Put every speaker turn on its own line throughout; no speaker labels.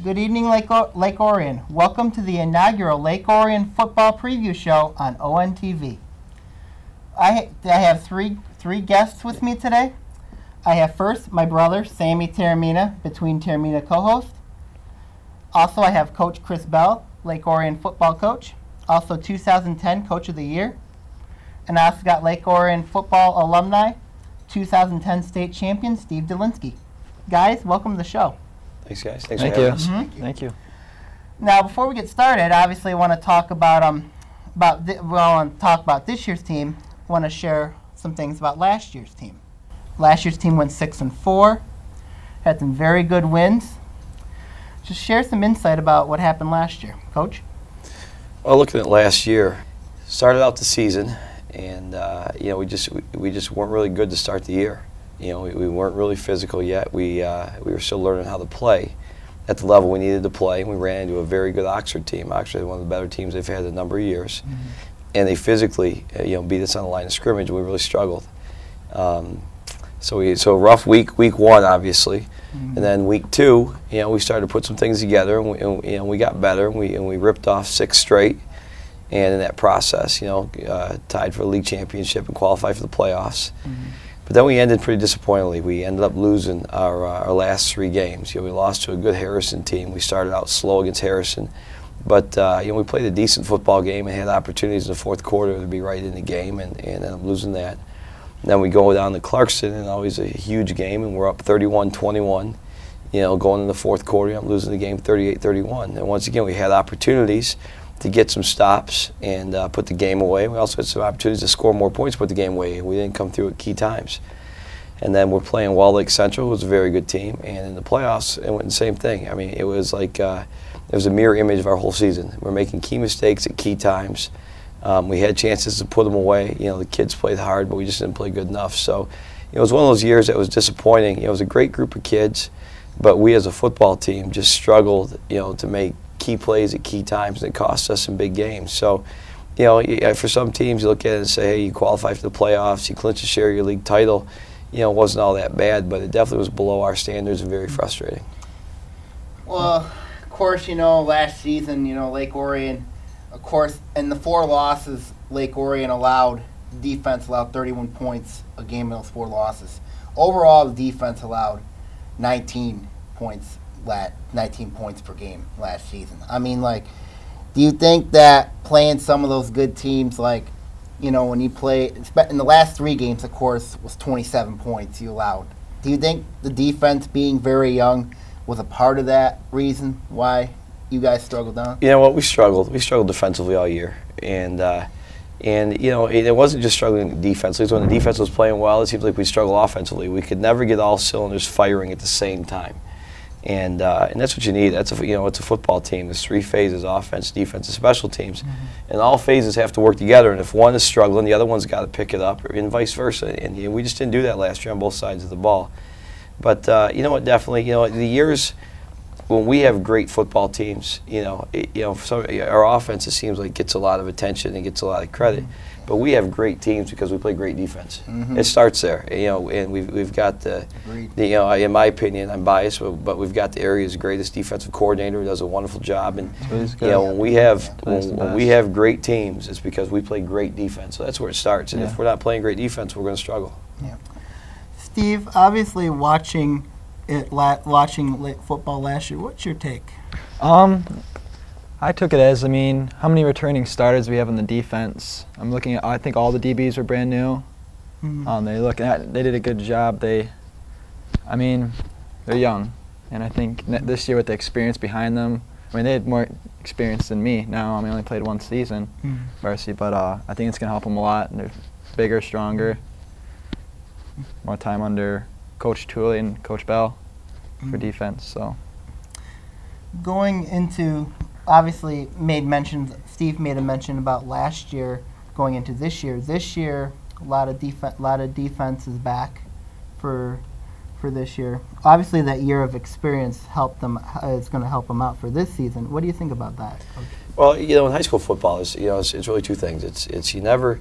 Good evening, Lake Orion. Welcome to the inaugural Lake Orion football preview show on ONTV. I have three guests with me today. I have first my brother, Sammy Taormina, Between Taormina co-host. Also, I have Coach Chris Bell, Lake Orion football coach. Also, 2010 Coach of the Year. And I also got Lake Orion football alumni, 2010 state champion, Steve Delinsky. Guys, welcome to the show.
Thanks, guys.
Thank you. Thank you.
Now, before we get started, obviously, I want to talk about this year's team. I want to share some things about last year's team. Last year's team went 6-4, had some very good wins. Just share some insight about what happened last year, Coach.
Well, looking at last year, started out the season, and we just weren't really good to start the year. We weren't really physical yet. We were still learning how to play at the level we needed to play, and we ran into a very good Oxford team. Oxford, one of the better teams they've had in a number of years, and they physically beat us on the line of scrimmage, and we really struggled. So a rough week one, obviously, and then week two, we started to put some things together, and we got better, and we ripped off 6 straight, and in that process, tied for the league championship and qualified for the playoffs. But then we ended pretty disappointingly. We ended up losing our last 3 games. We lost to a good Harrison team. We started out slow against Harrison, but we played a decent football game and had opportunities in the fourth quarter to be right in the game, and ended up losing that. Then we go down to Clarkston, and always a huge game, and we're up 31-21. Going in the fourth quarter, I'm losing the game 38-31. And once again, we had opportunities to get some stops and put the game away. We also had some opportunities to score more points, put the game away. We didn't come through at key times. And then we're playing Wall Lake Central, who was a very good team. And in the playoffs, it went the same thing. I mean, it was like it was a mirror image of our whole season. We're making key mistakes at key times. We had chances to put them away. The kids played hard, but we just didn't play good enough. So it was one of those years that was disappointing. It was a great group of kids, but we as a football team just struggled, to make key plays at key times, and it cost us some big games. So, for some teams, you look at it and say, hey, you qualify for the playoffs, you clinch a share of your league title. It wasn't all that bad, but it definitely was below our standards and very frustrating.
Well, of course, last season, Lake Orion, of course, in the 4 losses, Lake Orion defense allowed 31 points a game in those 4 losses. Overall, the defense allowed 19 points per game last season. I mean, do you think that playing some of those good teams, when you play, in the last 3 games, of course, was 27 points you allowed. Do you think the defense being very young was a part of that reason why you guys struggled down?
We struggled. We struggled defensively all year. And it wasn't just struggling defensively. When the defense was playing well, it seems like we struggled offensively. We could never get all cylinders firing at the same time. And that's what you need. It's a football team. There's 3 phases: offense, defense, and special teams. And all phases have to work together. And if one is struggling, the other one's got to pick it up, and vice versa. And we just didn't do that last year on both sides of the ball. But definitely, the years when we have great football teams, our offense, it seems like, gets a lot of attention and gets a lot of credit. But we have great teams because we play great defense. It starts there, and we've got in my opinion, I'm biased, but we've got the area's greatest defensive coordinator who does a wonderful job. And when we have great teams, it's because we play great defense. So that's where it starts. And if we're not playing great defense, we're going to struggle.
Yeah. Steve, obviously watching football last year, what's your take?
I took it as, how many returning starters we have in the defense. I'm looking at, I think all the DBs were brand new. They did a good job. They're young, and I think this year with the experience behind them, they had more experience than me. Now, I only played 1 season varsity, but I think it's going to help them a lot. And they're bigger, stronger, more time under Coach Tooley and Coach Bell for defense. So,
going into, obviously, Steve made a mention about last year going into this year. This year, a lot of defense is back for this year. Obviously, that year of experience is going to help them out for this season. What do you think about that, Coach?
Well, in high school football, it's really 2 things. It's you never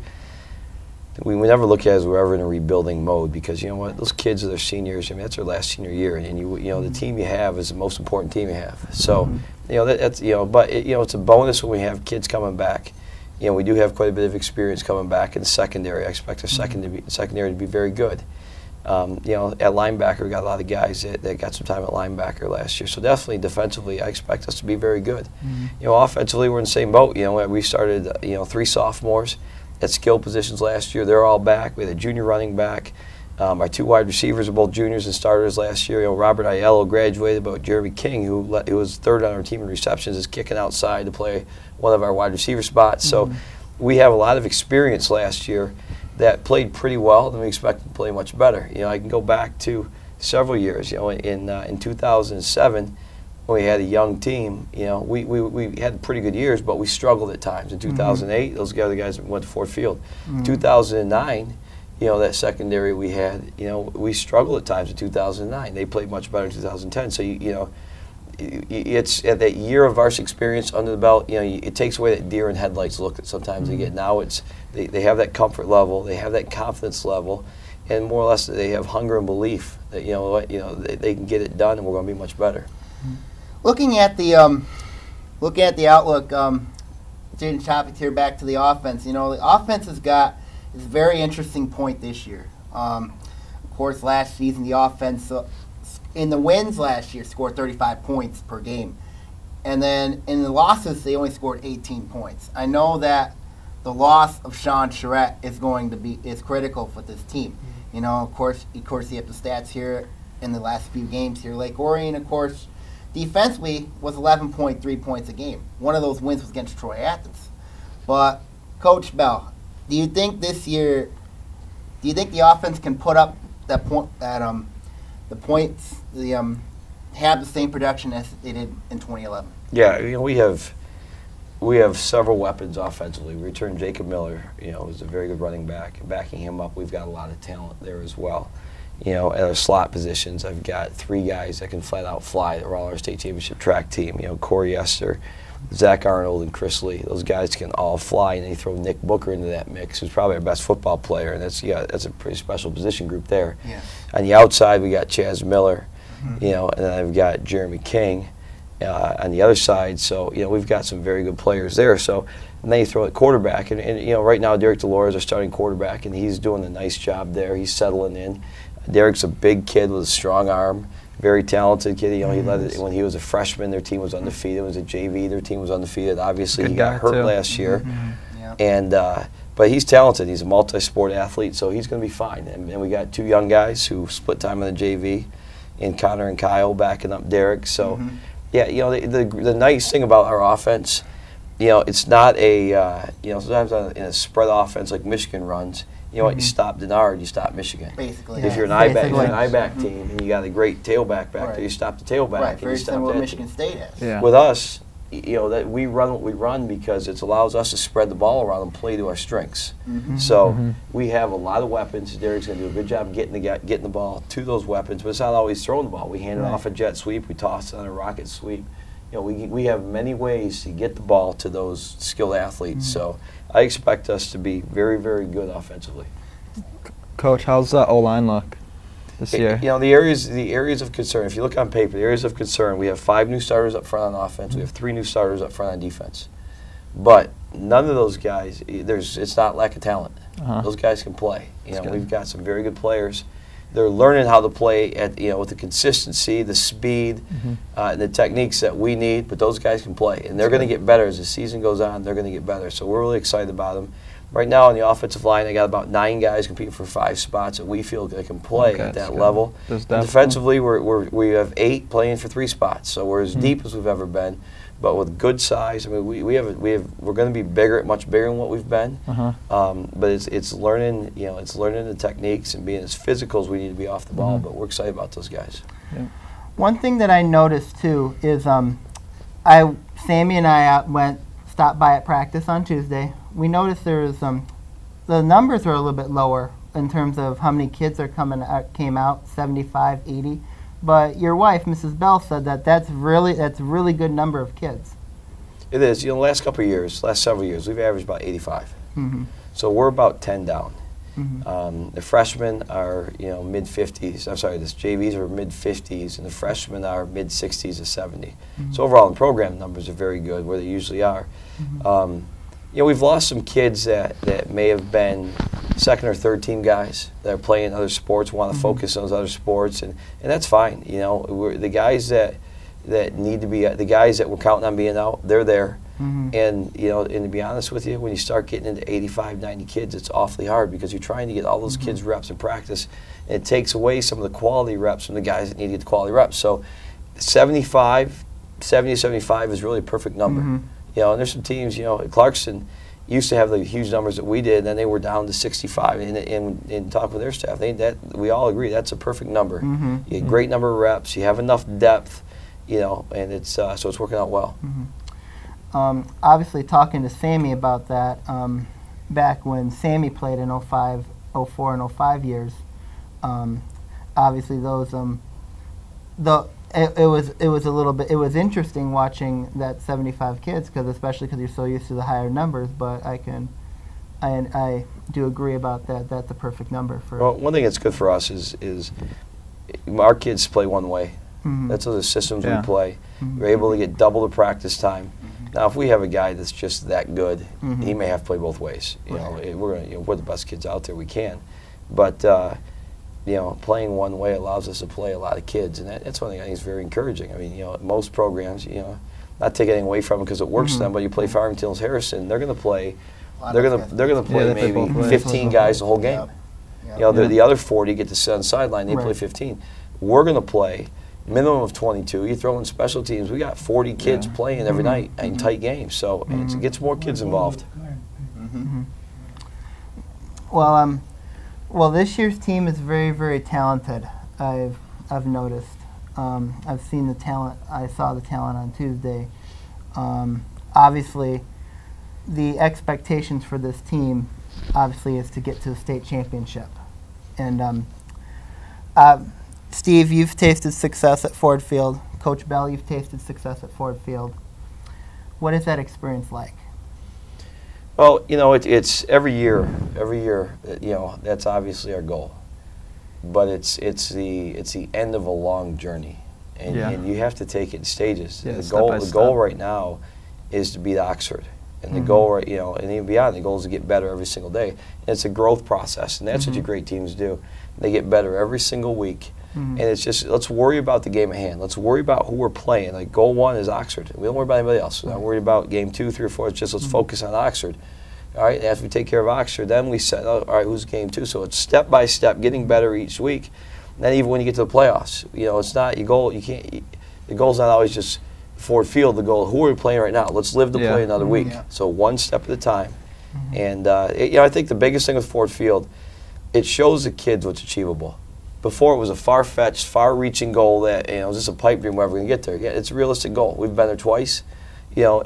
we never look at it as we're ever in a rebuilding mode, because you know what, those kids are their seniors. I mean, that's their last senior year, and you know the team you have is the most important team you have. So you know that's but it's a bonus when we have kids coming back. You know, we do have quite a bit of experience coming back in the secondary. I expect our secondary to be very good. You know, at linebacker, we got a lot of guys that got some time at linebacker last year. So definitely defensively, I expect us to be very good. You know, offensively, we're in the same boat. You know, we started 3 sophomores at skill positions last year. They're all back. We had a junior running back. Our 2 wide receivers are both juniors and starters last year. You know, Robert Aiello graduated, but Jeremy King, who was 3rd on our team in receptions, is kicking outside to play one of our wide receiver spots. So we have a lot of experience last year that played pretty well, and we expect to play much better. You know, I can go back to several years. You know, in 2007, when we had a young team, you know, we had pretty good years, but we struggled at times. In 2008, those other guys went to Ford Field. 2009, you know, that secondary we had, you know, we struggled at times in 2009. They played much better in 2010. So you know, it's at that year of varsity experience under the belt. You know, it takes away that deer in headlights look that sometimes they get. Now it's they have that comfort level, they have that confidence level, and more or less they have hunger and belief that they can get it done, and we're going to be much better.
Looking at the outlook, changing topics here back to the offense. You know, the offense has got this very interesting point this year. Of course, last season the offense in the wins last year scored 35 points per game, and then in the losses they only scored 18 points. I know that the loss of Sean Charette is critical for this team. You know, of course you have the stats here in the last few games here. Lake Orion, of course, defensively was 11.3 points a game. One of those wins was against Troy Athens. But Coach Bell, do you think this year, the offense can put up the points, have the same production as they did in 2011?
Yeah, you know, we have several weapons offensively. We returned Jacob Miller, you know, who's a very good running back. Backing him up, we've got a lot of talent there as well. You know, at our slot positions, I've got 3 guys that can flat out fly that were all our state championship track team. You know, Corey Esther, Zach Arnold, and Chris Lee. Those guys can all fly, and they throw Nick Booker into that mix, who's probably our best football player, and that's a pretty special position group there.
Yeah.
On the outside, we got Chaz Miller, you know, and then I've got Jeremy King on the other side. So, you know, we've got some very good players there. So, and then you throw at quarterback, and you know, right now Derek Delores is our starting quarterback, and he's doing a nice job there. He's settling in. Derek's a big kid with a strong arm, very talented kid. You know, he led it when he was a freshman. Their team was undefeated. It was a JV. Their team was undefeated. Obviously, he got hurt last year, and but he's talented. He's a multi-sport athlete, so he's going to be fine. And we got 2 young guys who split time in the JV, and Connor and Kyle backing up Derek. So, yeah, you know, the nice thing about our offense, you know, it's not a you know, sometimes in a spread offense like Michigan runs. You know what? You stop Denard, you stop Michigan.
Basically,
if you're an I-back team and you got a great tailback back there, you stop the tailback.
Right,
and
very
you stop
similar to
that
Michigan State has.
Yeah.
With us, you know, that we run what we run because it allows us to spread the ball around and play to our strengths. So we have a lot of weapons. Derek's going to do a good job getting the ball to those weapons, but it's not always throwing the ball. We hand it off a jet sweep, we toss it on a rocket sweep. You know, we have many ways to get the ball to those skilled athletes. So I expect us to be very, very good offensively.
Coach, how's the O-line look this year?
You know, the areas of concern, if you look on paper, the areas of concern, we have 5 new starters up front on offense, we have 3 new starters up front on defense. But none of those guys, it's not lack of talent. Those guys can play. You know, we've got some very good players. They're learning how to play at, you know, with the consistency, the speed, and the techniques that we need, but those guys can play. And they're going to get better as the season goes on. They're going to get better. So we're really excited about them. Right now on the offensive line, I got about 9 guys competing for 5 spots that we feel they can play at that level. Defensively, we have 8 playing for 3 spots, so we're as deep as we've ever been, but with good size. I mean, we're going to be bigger, much bigger than what we've been. But it's learning, you know, it's learning the techniques and being as physical as we need to be off the ball. But we're excited about those guys.
One thing that I noticed too is Sammy and I stopped by at practice on Tuesday. We noticed there was the numbers are a little bit lower in terms of how many kids came out, 75, 80. But your wife, Mrs. Bell, said that's a really good number of kids.
It is. You know, last several years, we've averaged about 85. So we're about 10 down. The freshmen are, you know, mid-50s. I'm sorry, the JVs are mid-50s, and the freshmen are mid-60s to 70. So overall, the program numbers are very good, where they usually are. You know, we've lost some kids that may have been second or third team guys that are playing other sports, want to focus on those other sports, and that's fine. You know, the guys that need to be, the guys that we're counting on being out, they're there. And, you know, and to be honest with you, when you start getting into 85, 90 kids, it's awfully hard because you're trying to get all those kids reps in practice, and it takes away some of the quality reps from the guys that need to get the quality reps. So 70 to 75 is really a perfect number. You know, and there's some teams, you know, Clarkson used to have the huge numbers that we did, and then they were down to 65. And talk with their staff, we all agree that's a perfect number. You get a great number of reps, you have enough depth, you know, and it's so it's working out well.
Obviously, talking to Sammy about that, back when Sammy played in 05, 04, and 05 years, obviously those it was a little bit, it was interesting watching that 75 kids, especially because you're so used to the higher numbers. But I do agree about that. That's a perfect number for.
Well, one thing that's good for us is our kids play one way. That's the systems we play. We're able to get double the practice time. Now, if we have a guy that's just that good, he may have to play both ways. You know, we're the best kids out there we can, but you know, playing one way allows us to play a lot of kids, and that's one thing I think is very encouraging. I mean, you know, most programs, you know, not taking anything away from them because it works for them, but you play Farmington Hills Harrison, they're going to play, they're going to play maybe 15 guys the whole game. You know, the other 40 get to sit on the sideline, they play 15. We're going to play minimum of 22. You throw in special teams, we got 40 kids playing every night in tight games, so it gets more kids involved.
Well, this year's team is very, very talented. I've noticed. I've seen the talent. I saw the talent on Tuesday. Obviously, the expectations for this team, obviously, is to get to the state championship. And Steve, you've tasted success at Ford Field. Coach Bell, you've tasted success at Ford Field. What is that experience like?
Well, you know, it's every year, you know, that's obviously our goal. But it's the end of a long journey, and you have to take it in stages. The goal right now is to beat Oxford, and the goal, you know, and even beyond, the goal is to get better every single day. And it's a growth process, and that's what your great teams do. They get better every single week. And it's just, let's worry about the game at hand. Let's worry about who we're playing. Like, goal one is Oxford. We don't worry about anybody else. We're not worried about game 2, 3, or 4. It's just let's focus on Oxford. All right, and after we take care of Oxford, then we set, all right, who's game 2? So it's step by step, getting better each week. And then even when you get to the playoffs, you know, it's not your goal. You can't. The goal's not always just Ford Field. The goal, who are we playing right now? Let's live to play another week. So one step at a time. And you know, I think the biggest thing with Ford Field, it shows the kids what's achievable. Before it was a far-fetched, far-reaching goal that, you know, is this a pipe dream wherever we're going to get there? Yeah, it's a realistic goal. We've been there twice. You know,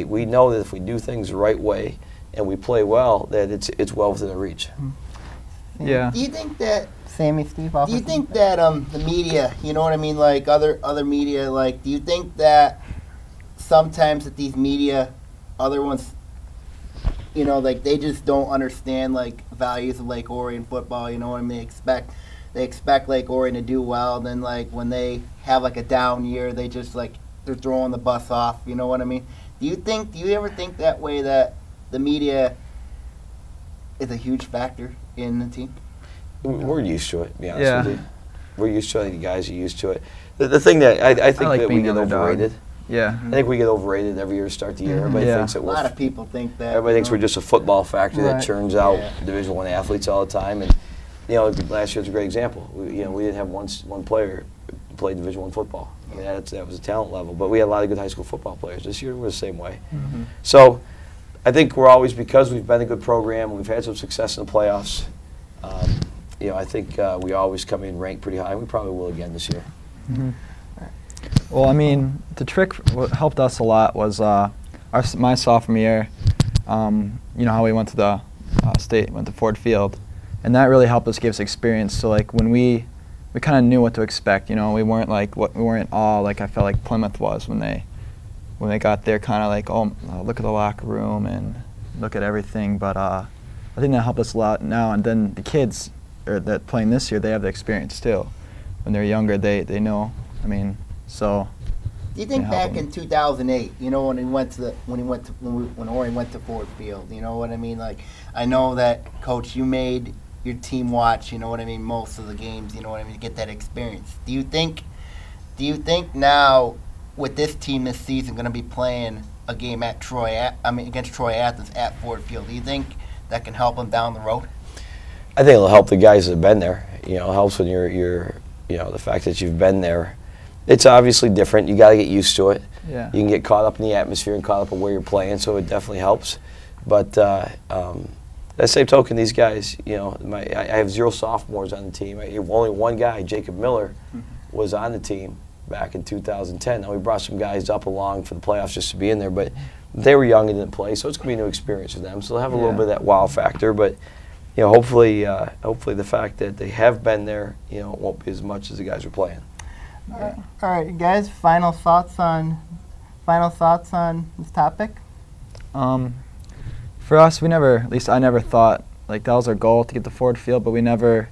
we know that if we do things the right way and we play well, that it's well within our reach.
Yeah.
Do you think that,
Sammy, Steve,
do you think that the media, you know what I mean, like other media, like, do you think that sometimes that these media, other ones, you know, like, they just don't understand, like, values of Lake Orion football, you know what I mean? They expect Lake Orion to do well, and then, like, when they have, like, a down year, they just, like, they're throwing the bus off, you know what I mean? Do you ever think that way, that the media is a huge factor in the team?
We're used to it, to be honest with you. We're used to it. The guys are used to it. The thing that I think
like
that we get overrated.
Yeah.
I think we get overrated every year to start the year. Everybody thinks that
a lot of people think that.
Everybody thinks we're just a football factory that churns out Division I athletes all the time. And you know, last year's a great example. We didn't have one player play Division I football. I mean, that was a talent level. But we had a lot of good high school football players. This year we're the same way. So I think we're always, because we've been a good program, we've had some success in the playoffs. You know, I think we always come in ranked pretty high. We probably will again this year.
Well, I mean, the trick, what helped us a lot was my sophomore year. You know how we went to the went to Ford Field, and that really helped us give us experience. So like when we kind of knew what to expect. You know, we weren't all like I felt like Plymouth was when they got there, kind of like, oh, look at the locker room and look at everything. But I think that helped us a lot now. And then the kids that playing this year, they have the experience too. When they're younger, they know. I mean, so.
Do you think back in 2008, you know, when Orion went to Ford Field, you know what I mean? Like, I know that, Coach, you made your team watch, you know what I mean, most of the games, you know what I mean, to get that experience. Do you think now with this team this season going to be playing a game at against Troy Athens at Ford Field? Do you think that can help them down the road?
I think it'll help the guys that have been there. You know, it helps when you're the fact that you've been there. It's obviously different. You got to get used to it.
Yeah.
You can get caught up in the atmosphere and caught up in where you're playing, so it definitely helps. But that same token, these guys, you know, I have 0 sophomores on the team. Only one guy, Jacob Miller, was on the team back in 2010. Now we brought some guys up along for the playoffs just to be in there, but they were young and didn't play, so it's going to be a new experience for them. So they'll have a little bit of that wow factor, but you know, hopefully the fact that they have been there, you know, won't be as much as the guys are playing.
All right, guys. Final thoughts on this topic.
For us, at least I never thought like that was our goal to get to Ford Field, but we never,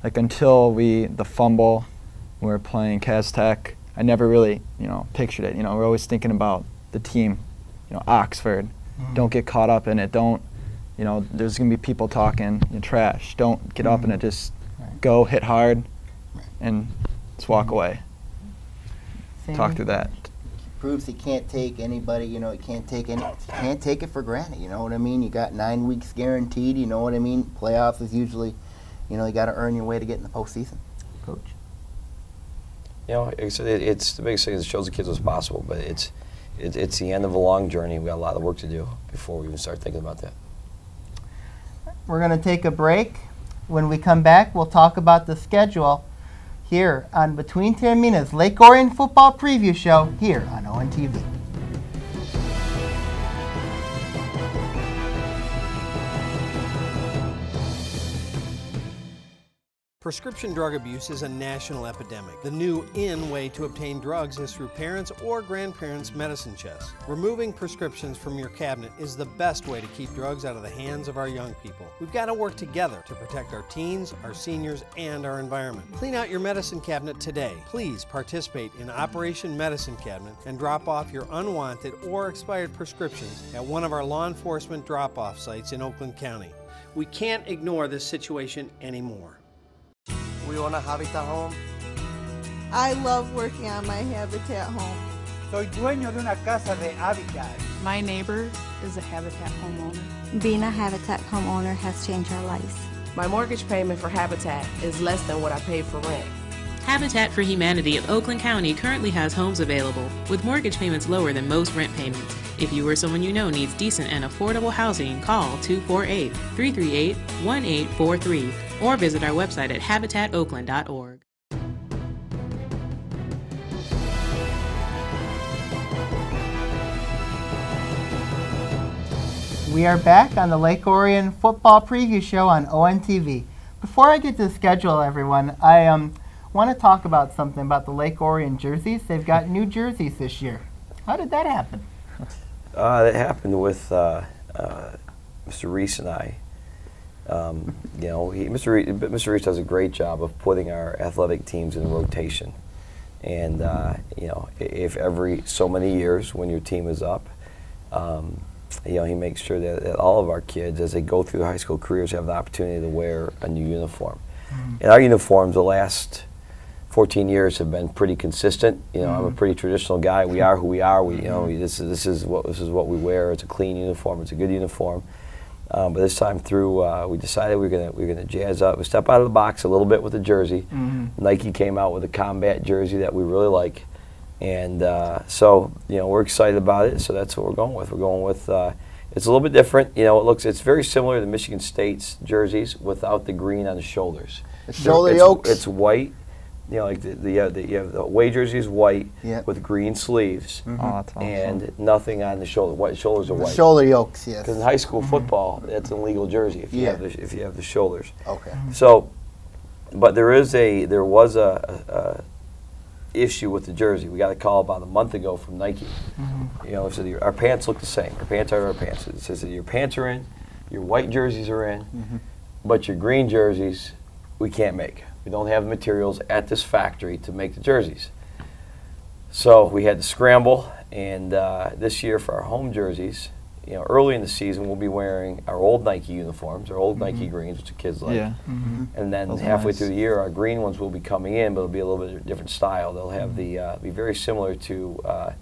like until the fumble, when we were playing Cas Tech, I never really, you know, pictured it. You know, we're always thinking about the team, you know, Oxford. Don't get caught up in it. Don't, you know, there's gonna be people talking trash. Don't get up in it. Just go, hit hard, and just walk away. Talk through that.
Proves he can't take anybody, you know, he can't take it for granted, you know what I mean? You got 9 weeks guaranteed, you know what I mean? Playoffs is usually, you know, you got to earn your way to get in the postseason. Coach?
You know, it's the biggest thing is it shows the kids what's possible, but it's the end of a long journey. We got a lot of work to do before we even start thinking about that.
We're going to take a break. When we come back, we'll talk about the schedule here on Between Taorminas Lake Orion Football Preview Show here on ONTV.
Prescription drug abuse is a national epidemic. The new in way to obtain drugs is through parents' or grandparents' medicine chests. Removing prescriptions from your cabinet is the best way to keep drugs out of the hands of our young people. We've got to work together to protect our teens, our seniors, and our environment. Clean out your medicine cabinet today. Please participate in Operation Medicine Cabinet and drop off your unwanted or expired prescriptions at one of our law enforcement drop-off sites in Oakland County. We can't ignore this situation anymore.
We own a Habitat home.
I love working on my Habitat home.
Soy dueño de una casa de Habitat.
My neighbor is a Habitat homeowner.
Being a Habitat homeowner has changed our lives.
My mortgage payment for Habitat is less than what I pay for rent.
Habitat for Humanity of Oakland County currently has homes available with mortgage payments lower than most rent payments. If you or someone you know needs decent and affordable housing, call 248-338-1843 or visit our website at habitatoakland.org.
We are back on the Lake Orion Football Preview Show on ONTV. Before I get to the schedule, everyone, I want to talk about something about the Lake Orion jerseys. They've got new jerseys this year. How did that happen?
That happened with Mr. Reese and I. You know, Mr. Reese does a great job of putting our athletic teams in rotation. And, you know, if every so many years when your team is up, you know, he makes sure that all of our kids, as they go through their high school careers, have the opportunity to wear a new uniform. And our uniforms, the last 14 years, have been pretty consistent. You know, I'm a pretty traditional guy. We are who we are. We, you know, this is what we wear. It's a clean uniform. It's a good uniform. But this time through, we decided we're gonna jazz up. We step out of the box a little bit with the jersey. Nike came out with a combat jersey that we really like, and so you know we're excited about it. So that's what we're going with. We're going with. It's a little bit different. You know, it's very similar to Michigan State's jerseys without the green on the shoulders.
Shoulder yokes.
It's white. You know, like you have the away jersey is white with green sleeves
Oh, that's awesome.
and nothing on the shoulder. White shoulders are white.
Shoulder yokes, yes.
Because in high school football, that's an illegal jersey if you have the shoulders.
Okay.
So, but there was a issue with the jersey. We got a call about a month ago from Nike. You know, it said our pants look the same. Our pants are our pants. It says that your pants are in, Your white jerseys are in, but your green jerseys we can't make. We don't have the materials at this factory to make the jerseys. So we had to scramble, and this year for our home jerseys, you know, early in the season we'll be wearing our old Nike uniforms, our old Nike greens, which the kids like.
Yeah.
And then
Those are
halfway
nice.
through the year, our green ones will be coming in, but it'll be a little bit different style. They'll have be very similar to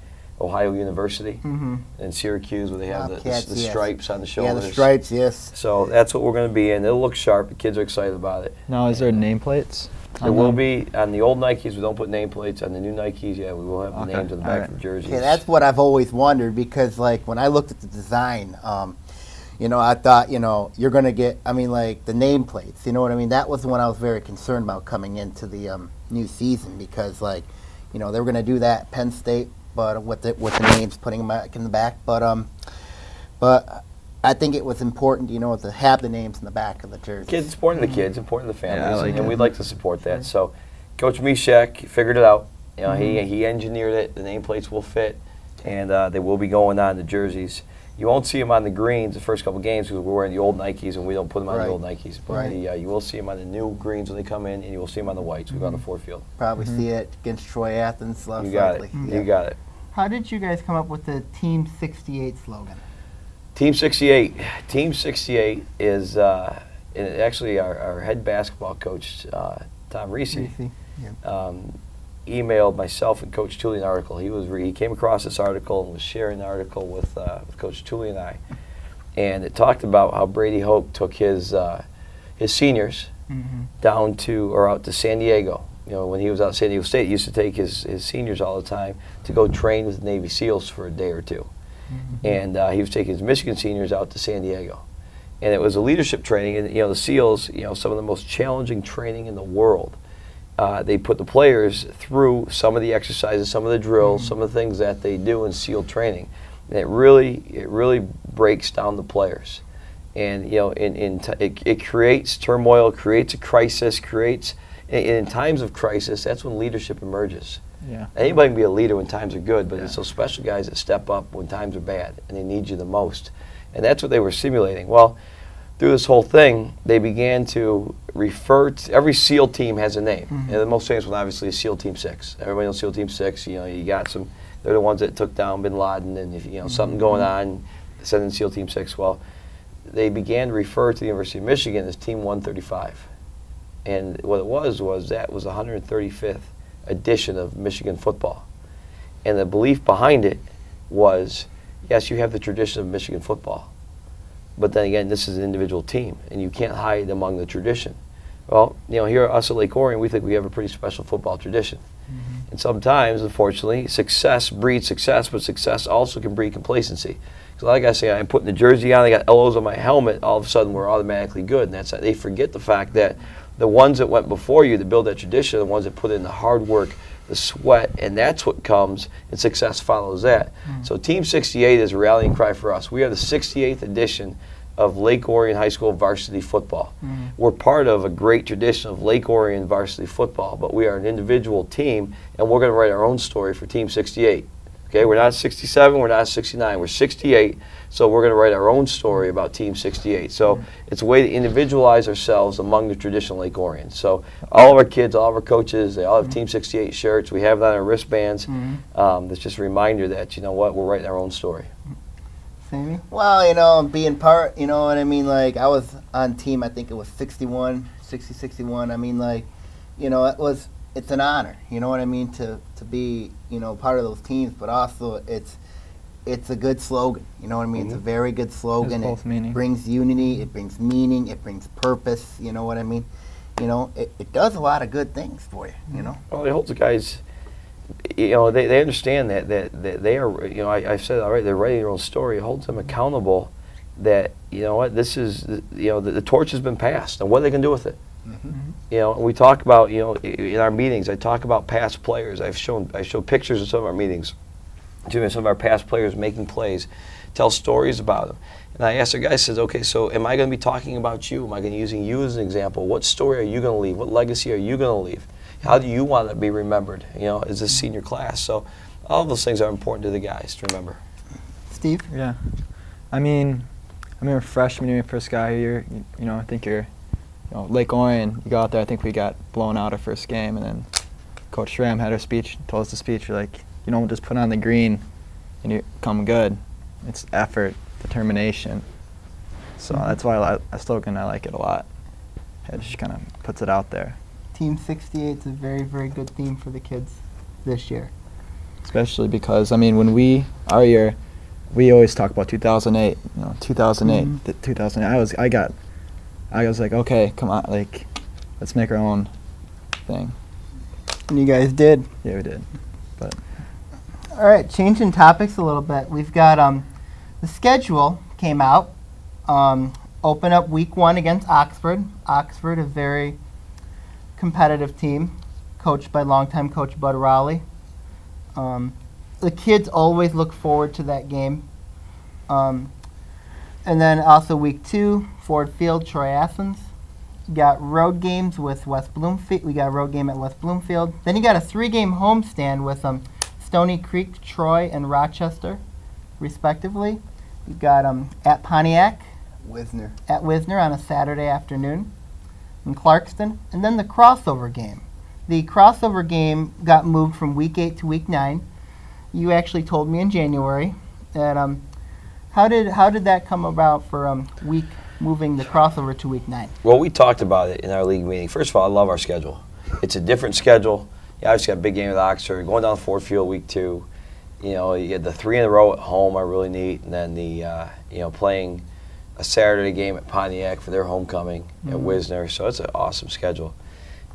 Ohio University and Syracuse, where they have the stripes on the shoulders.
Yeah, the stripes, yes.
So that's what we're going to be in. It'll look sharp. The kids are excited about it.
Now, is there nameplates?
There will be on the old Nikes. We don't put nameplates. On the new Nikes, yeah, we will have the names on the back of the jerseys.
Yeah, that's what I've always wondered, because like when I looked at the design, you know, I thought, you know, you're going to get, I mean, like the nameplates, you know what I mean? That was the one I was very concerned about coming into the new season, because like, you know, they were going to do that at Penn State, but with the names, putting them back in the back, but I think it was important, you know, to have the names in the back of the jersey.
Kids, important to the kids, important to the families,
Yeah, I like
and
it.
we'd like to support that. So, Coach Mishek figured it out. You know, he engineered it. The nameplates will fit, and they will be going on the jerseys. You won't see them on the greens the first couple games because we're wearing the old Nikes and we don't put them on the old Nikes. But you will see them on the new greens when they come in, and you will see them on the whites. We go on the 4th field.
Probably see it against Troy Athens.
You got it. You got it.
How did you guys come up with the Team 68 slogan?
Team 68. Team 68 is and actually our head basketball coach, Tom Reese, emailed myself and Coach Tully an article. He came across this article and was sharing the article with Coach Tully and I, and it talked about how Brady Hoke took his seniors down to or out to San Diego. You know, when he was out at San Diego State, he used to take his seniors all the time to go train with the Navy SEALs for a day or two. And he was taking his Michigan seniors out to San Diego. And it was a leadership training, and you know, the SEALs, you know, some of the most challenging training in the world. They put the players through some of the exercises, some of the drills, some of the things that they do in SEAL training. And it really breaks down the players. And you know, it creates turmoil, creates a crisis, in times of crisis, that's when leadership emerges.
Yeah.
Anybody can be a leader when times are good, but it's those special guys that step up when times are bad and they need you the most. And that's what they were simulating. Well, through this whole thing, they began to refer to every SEAL team has a name. And the most famous one, obviously, is SEAL Team 6. Everybody knows SEAL Team 6. You know, you got some. They're the ones that took down Bin Laden, and if you know something going on, send in SEAL Team 6. Well, they began to refer to the University of Michigan as Team 135. And what it was that was the 135th edition of Michigan football. And the belief behind it was, yes, you have the tradition of Michigan football, but then again, this is an individual team, and you can't hide among the tradition. Well, you know, here at us at Lake Orion, we think we have a pretty special football tradition. And sometimes, unfortunately, success breeds success, but success also can breed complacency. Because like I say, I'm putting the jersey on, I got LOHS on my helmet, all of a sudden we're automatically good. And that's they forget the fact that the ones that went before you to build that tradition are the ones that put in the hard work, the sweat, and that's what comes, and success follows that. So Team 68 is a rallying cry for us. We are the 68th edition of Lake Orion High School varsity football. We're part of a great tradition of Lake Orion varsity football, but we are an individual team, and we're going to write our own story for Team 68. Okay, we're not 67, we're not 69, we're 68, so we're going to write our own story about Team 68. So it's a way to individualize ourselves among the traditional Lake Orion. So all of our kids, all of our coaches, they all have Team 68 shirts. We have it on our wristbands. It's just a reminder that, you know what, we're writing our own story.
Sammy?
Well, you know, being part, you know what I mean, like I was on team, I think it was 61. I mean, like, you know, it's an honor, you know what I mean, to be, you know, part of those teams, but also it's a good slogan, you know what I mean, it's a very good slogan. It brings unity, it brings meaning, it brings purpose, you know what I mean. You know, it does a lot of good things for you, you know.
Well, it holds the guys, you know, they understand that they are, you know, I've said already, they're writing their own story. It holds them accountable that, you know what, this is, you know, the torch has been passed, and what are they going to do with it? You know, and we talk about, you know, in our meetings, I talk about past players. I show pictures of some of our meetings, some of our past players making plays, tell stories about them. And I asked the guy, says, okay, so am I going to be talking about you? Am I going to be using you as an example? What story are you going to leave? What legacy are you going to leave? How do you want to be remembered, you know, as a senior class? So all of those things are important to the guys to remember.
Steve?
Yeah. I mean, I remember freshman year, first guy here, you know, I think Lake Orion, you go out there, I think we got blown out our first game, and then Coach Schramm had her speech, told us the speech, like, you don't just put on the green and you come good. It's effort, determination. So that's why I like it a lot. It just kind of puts it out there.
Team 68 is a very, very good theme for the kids this year.
Especially because, I mean, our year, we always talk about 2008, 2008, 2008. I was like, okay, come on, like, let's make our own thing.
And you guys did.
Yeah, we did. But
all right, changing topics a little bit. We've got the schedule came out. Open up week 1 against Oxford. Oxford, a very competitive team, coached by longtime coach Bud Rowley. The kids always look forward to that game. And then also week 2, Ford Field, Troy Athens. You got road games with West Bloomfield. We got a road game at West Bloomfield. Then you got a 3-game homestand with Stony Creek, Troy, and Rochester, respectively. You got at Pontiac. At Wisner on a Saturday afternoon. In Clarkston. And then the crossover game. The crossover game got moved from week 8 to week 9. You actually told me in January that how did that come about for moving the crossover to week 9?
Well, we talked about it in our league meeting. First of all, I love our schedule. It's a different schedule. You obviously got a big game with Oxford, going down to Ford Field week 2. You know, you get the 3 in a row at home are really neat, and then the playing a Saturday game at Pontiac for their homecoming at Wisner. So it's an awesome schedule.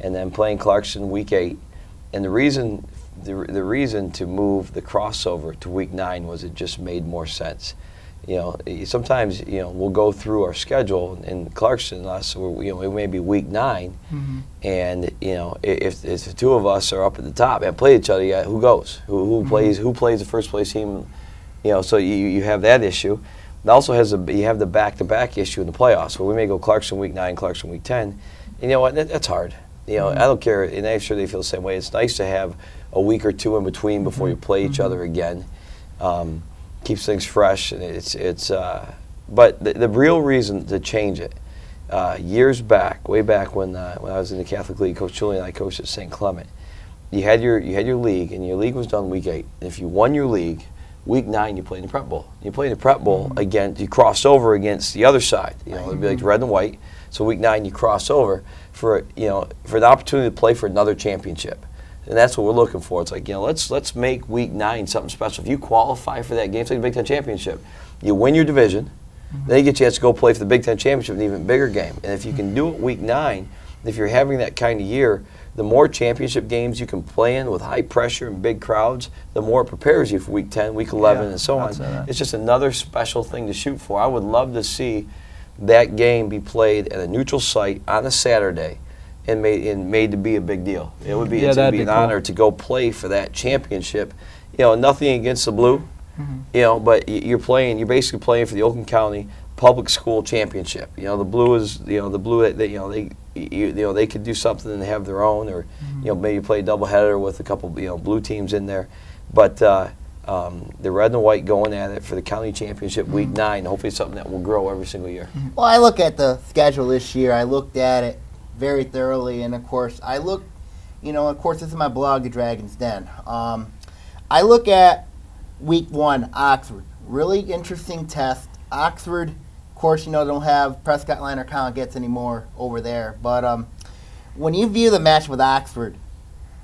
And then playing Clarkson week 8. And the reason to move the crossover to week 9 was it just made more sense. You know, sometimes we'll go through our schedule in Clarkson. It may be week 9, and if the two of us are up at the top and play each other, who goes? Who plays the first place team? So you have that issue. It also you have the back-to-back issue in the playoffs, where we may go Clarkson week 9, Clarkson week 10. And you know what? That's hard. I don't care, and I'm sure they feel the same way. It's nice to have a week or 2 in between before you play each other again. Keeps things fresh, and but the real reason to change it, years back, way back when I was in the Catholic League, Coach Julian and I coached at St. Clement. You had your league, and your league was done week 8. And if you won your league, week 9 you played in the Prep Bowl. You played in the Prep Bowl again. You crossed over against the other side. It'd be like red and white. So week 9 you cross over for an opportunity to play for another championship. And that's what we're looking for. It's like, let's make week 9 something special. If you qualify for that game, it's like the Big Ten Championship. You win your division, then you get a chance to go play for the Big Ten Championship, an even bigger game. And if you can do it week 9, if you're having that kind of year, the more championship games you can play in with high pressure and big crowds, the more it prepares you for week 10, week 11, and so on. It's just another special thing to shoot for. I would love to see that game be played at a neutral site on a Saturday and made to be a big deal. It would be an honor to go play for that championship. Nothing against the blue, but you're basically playing for the Oakland County Public School Championship. The blue is the blue. They could do something and have their own, or maybe play a doubleheader with a couple blue teams in there. But the red and white going at it for the county championship week 9. Hopefully, it's something that will grow every single year.
Well, I look at the schedule this year. I looked at it very thoroughly, and of course, I look. Of course, this is my blog, The Dragon's Den. I look at week 1, Oxford. Really interesting test. Oxford, of course, don't have Prescott Liner Colin Getz anymore over there. But when you view the match with Oxford,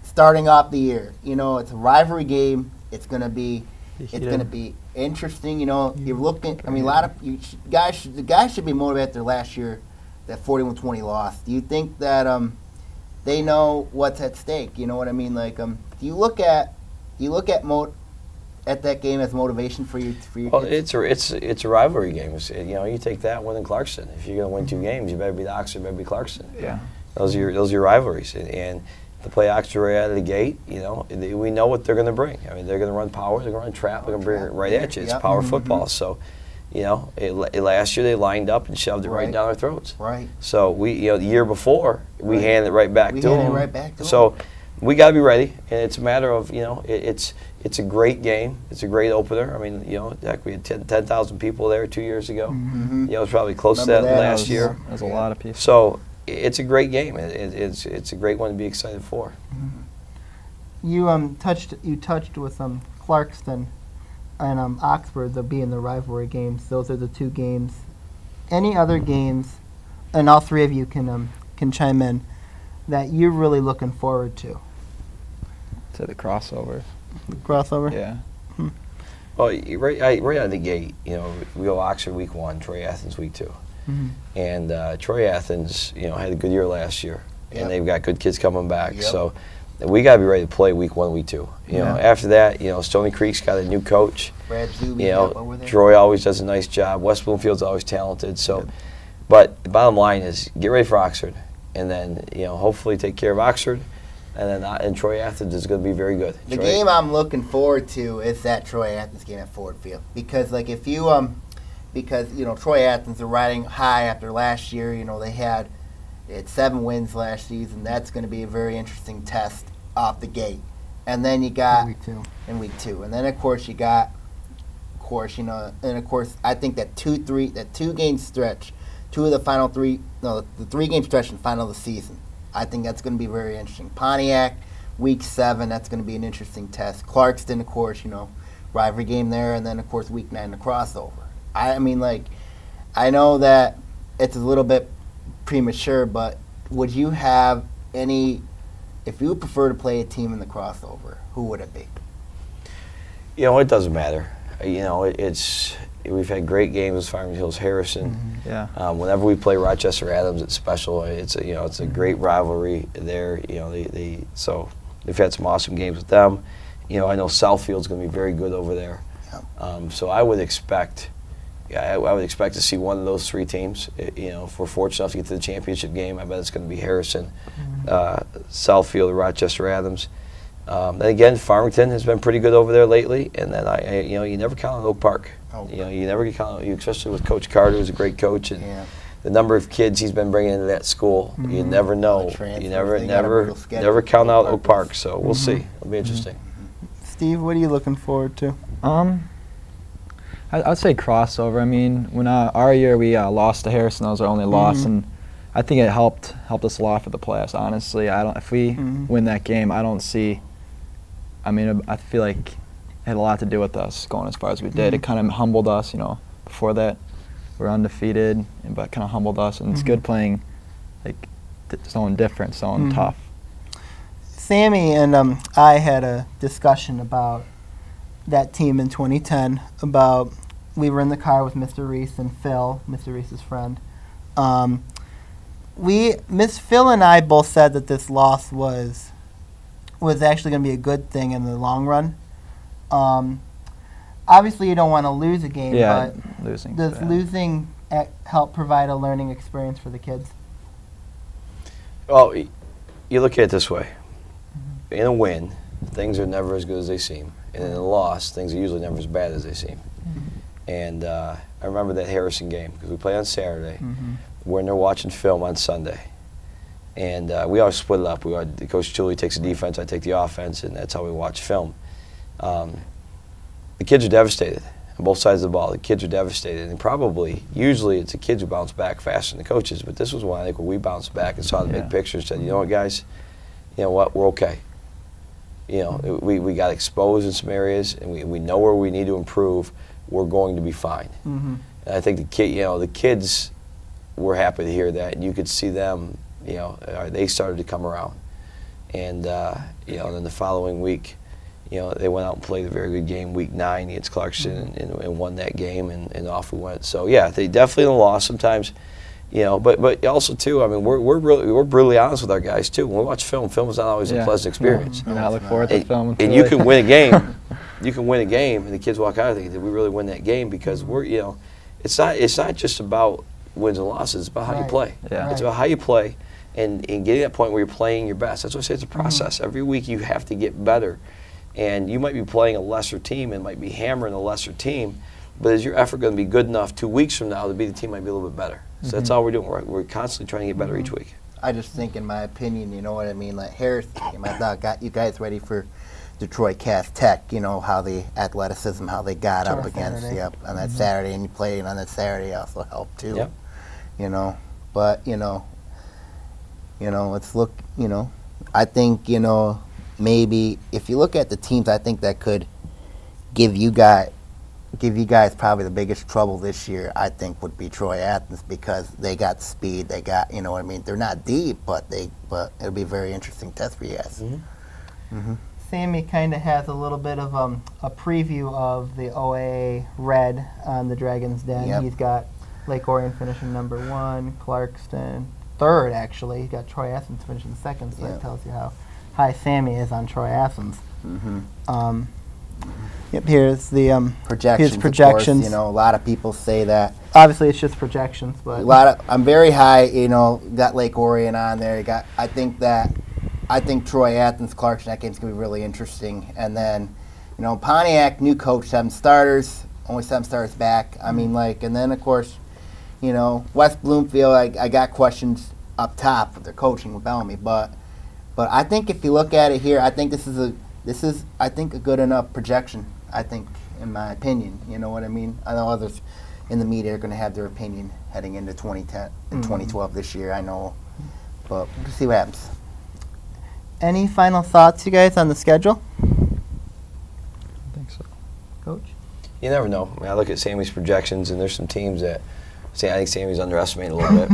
starting off the year, it's a rivalry game. It's gonna be interesting. You're looking. I mean, a lot of the guys should be motivated after last year, that 41-20 loss. Do you think that they know what's at stake? You know what I mean? Like, do you look at that game as motivation for you?
Well, it's a rivalry game. You take that one in Clarkson. If you're going to win 2 games, you better beat Oxford, better beat Clarkson.
Yeah,
those are your rivalries. And to play Oxford right out of the gate, we know what they're going to bring. I mean, they're going to run power, they're going to run trap, they're going to bring it right at you. It's power football. So, last year they lined up and shoved it right down our throats.
Right.
So the year before we handed it right back to them.
Right back to
so, we got to be ready, and it's a matter of, you know, it's a great game. It's a great opener. I mean, you know, heck, we had 10,000 people there 2 years ago.
Mm-hmm.
You know, it was probably close to that last year.
That was a lot of people.
So it's a great game. It's a great one to be excited for.
Mm-hmm. You touched with Clarkston and Oxford, the being the rivalry games. Those are the two games. Any other games, and all three of you can chime in, that you're really looking forward to?
To the crossover.
The crossover?
Yeah.
Well, right out of the gate, you know, we go Oxford week 1, Troy Athens week 2.
Mm-hmm.
And Troy Athens, you know, had a good year last year.
Yep.
And they've got good kids coming back.
Yep.
So we got to be ready to play week 1, week 2. You know, after that, you know, Stony Creek's got a new coach.
Brad Zuby,
you know, Troy always does a nice job. West Bloomfield's always talented. So, but the bottom line is get ready for Oxford, and then, you know, hopefully take care of Oxford, and then Troy Athens is going to be very good.
The game I'm looking forward to is that Troy Athens game at Ford Field, because like if you because you know Troy Athens are riding high after last year. You know they had 7 wins last season. That's going to be a very interesting test off the gate. And then you got in week 2, and then of course you got, you know, and of course I think that 2-game stretch, the 3-game stretch and final of the season, I think that's going to be very interesting. Pontiac, week 7, that's going to be an interesting test. Clarkston, of course, you know, rivalry game there, and then of course week 9 the crossover. I mean, like, I know that it's a little bit premature, but would you have any? If you would prefer to play a team in the crossover, who would it be?
You know, it doesn't matter. You know, we've had great games with Farmington Hills Harrison.
Mm-hmm. Yeah.
Whenever we play Rochester Adams, it's special. It's a great rivalry there. You know, so they've had some awesome games with them. You know, I know Southfield's going to be very good over there. Yep. So I would expect. Yeah, I would expect to see one of those 3 teams. You know, if we're fortunate enough to get to the championship game, I bet it's going to be Harrison, Southfield, or Rochester Adams. Then again, Farmington has been pretty good over there lately. And then you know, you never count on Oak Park. You know, you never count on, especially with Coach Carter, who's a great coach, and the number of kids he's been bringing into that school. You never know. You never count out Oak Park. So we'll see. It'll be interesting.
Steve, what are you looking forward to?
I'd say crossover. I mean, when our year we lost to Harrison, that was our only loss, and I think it helped us a lot for the playoffs. Honestly, if we win that game, I don't see. I mean, I feel like it had a lot to do with us going as far as we did. It kind of humbled us. You know, before that, we were undefeated, but kind of humbled us, and it's good playing like someone different, someone tough.
Sammy and I had a discussion about that team in 2010. We were in the car with Mr. Reese and Phil, Mr. Reese's friend. Miss Phil and I both said that this loss was actually going to be a good thing in the long run. Obviously, you don't want to lose a game, but does losing help provide a learning experience for the kids?
Well, you look at it this way. In a win, things are never as good as they seem. And in a loss, things are usually never as bad as they seem. And I remember that Harrison game, because we play on Saturday. We're in there watching film on Sunday. And we always split it up. Coach Julie takes the defense, I take the offense, and that's how we watch film. The kids are devastated on both sides of the ball. The kids are devastated. And usually it's the kids who bounce back faster than the coaches. But this was one, I think, where we bounced back and saw the big picture and said, you know what, guys, you know what, we're okay. You know, we got exposed in some areas, and we know where we need to improve. We're going to be fine. And I think the kids were happy to hear that, and you could see them. You know, they started to come around, and you know, then the following week, you know, they went out and played a very good game, week 9 against Clarkston, and won that game, and off we went. So yeah, they definitely lost sometimes. You know, but also too, I mean, we're brutally honest with our guys too. When we watch film is not always a pleasant experience.
And I look forward to film.
And you can win a game, and the kids walk out thinking, did we really win that game? Because you know, it's not just about wins and losses. It's about how you play. It's about how you play, and getting to that point where you're playing your best. That's why I say it's a process. Every week you have to get better, and you might be playing a lesser team and might be hammering a lesser team, but is your effort going to be good enough 2 weeks from now to be the team might be a little bit better? So that's all we're doing. We're constantly trying to get better each week.
I just think, in my opinion, you know what I mean. Like Harris, my dog, got you guys ready for Detroit Cass Tech. You know how the athleticism, how they got up against on that Saturday, and you played on that Saturday also helped too.
Yep.
You know, but let's look. I think maybe if you look at the teams, I think that could give you guys probably the biggest trouble this year. I think would be Troy Athens, because they got speed. They got what I mean. They're not deep, but it'll be a very interesting test for you guys.
Sammy kind of has a little bit of a preview of the OAA Red on the Dragons Den.
Yep.
He's got Lake Orion finishing #1, Clarkston 3rd actually. He's got Troy Athens finishing 2nd, so that tells you how high Sammy is on Troy Athens. Yep, here's the
projections.
his projections.
Of course, a lot of people say that.
Obviously, it's just projections, but
I'm very high. Got Lake Orion on there. I think Troy Athens Clarkston, that game's gonna be really interesting. And then, Pontiac, new coach, 7 starters, only 7 starters back. I mean, and then of course, West Bloomfield. I got questions up top with their coaching with Bellamy, but I think if you look at it here, I think this is I think a good enough projection. I think, in my opinion, you know what I mean. I know others in the media are going to have their opinion heading into 2010 and 2012 this year. I know, but we'll see what happens.
Any final thoughts, you guys, on the schedule?
I think so.
Coach?
You never know. I look at Sammy's projections, and there's some teams that I think Sammy's underestimated a little bit.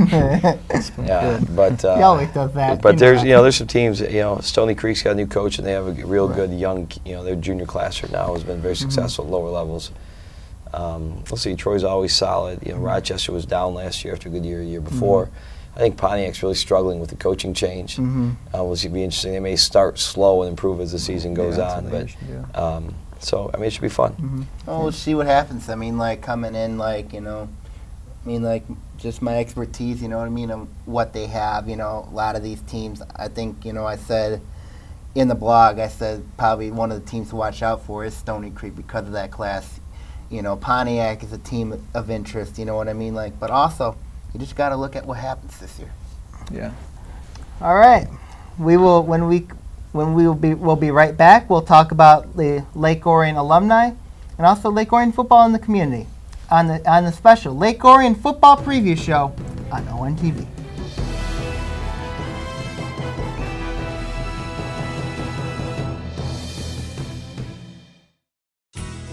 Yeah, but
he always does that.
But there's some teams. Stony Creek's got a new coach, and they have a real good young. Their junior class right now has been very successful at lower levels. We'll see. Troy's always solid. Rochester was down last year after a good year the year before. I think Pontiac's really struggling with the coaching change. We'll see. It'll be interesting. They may start slow and improve as the season goes on, but. So it should be fun.
Well, we'll see what happens. I mean, coming in, just my expertise, you know what I mean, of what they have, a lot of these teams. I think, I said in the blog, I said probably one of the teams to watch out for is Stony Creek because of that class. Pontiac is a team of interest, you know what I mean? But also, you just got to look at what happens this year.
Yeah.
All right. We'll be right back. We'll talk about the Lake Orion alumni and also Lake Orion football in the community on the special Lake Orion football preview show on ONTV.